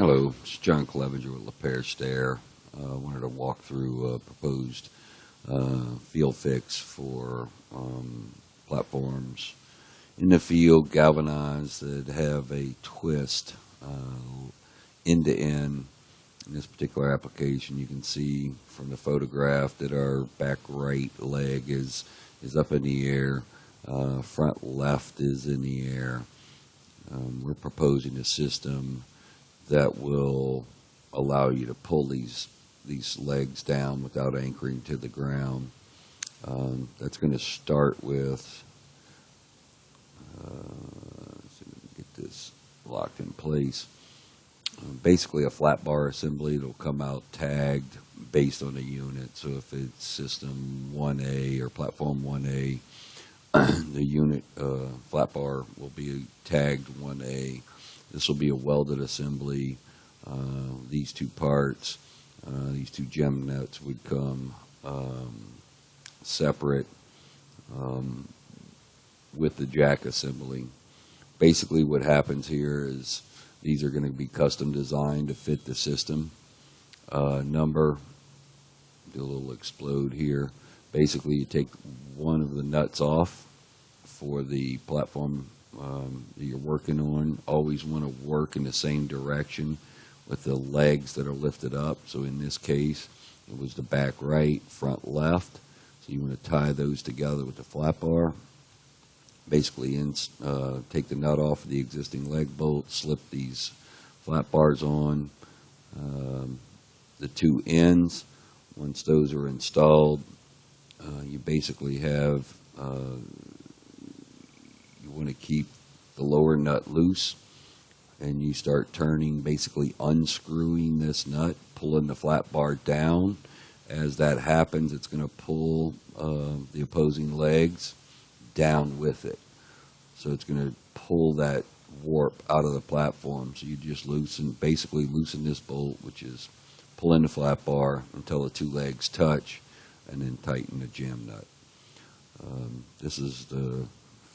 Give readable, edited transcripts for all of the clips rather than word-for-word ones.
Hello, it's John Clevenger with Repair Stair. I wanted to walk through a proposed field fix for platforms in the field, galvanized, that have a twist end to end. In this particular application, you can see from the photograph that our back right leg is up in the air, front left is in the air. We're proposing a system that will allow you to pull these legs down without anchoring to the ground. That's going to start with, let's see if we can get this locked in place. Basically a flat bar assembly. It'll come out tagged based on the unit. So if it's system 1A or platform 1A, the unit flat bar will be tagged 1A. This will be a welded assembly. These two parts, these two gem nuts would come separate with the jack assembly. Basically what happens here is these are going to be custom designed to fit the system. Number, do a little explode here. Basically you take one of the nuts off for the platform that you're working on. Always want to work in the same direction with the legs that are lifted up. So in this case, it was the back right, front left. So you want to tie those together with the flat bar. Basically, take the nut off of the existing leg bolt, slip these flat bars on. The two ends, once those are installed, you basically have, you want to keep the lower nut loose, and you start turning, basically unscrewing this nut, pulling the flat bar down. As that happens, it's going to pull the opposing legs down with it. So it's going to pull that warp out of the platform. So you just basically loosen this bolt, which is pull in the flat bar until the two legs touch, and then tighten the jam nut. This is the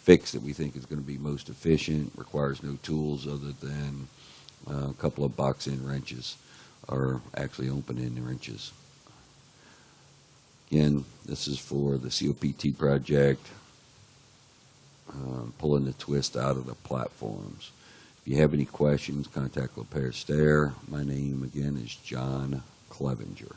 fix that we think is going to be most efficient. Requires no tools other than a couple of box-in wrenches, or actually open-in wrenches. Again, this is for the COPT project, pulling the twist out of the platforms. If you have any questions, contact Repair Stair. My name again is John Clevenger.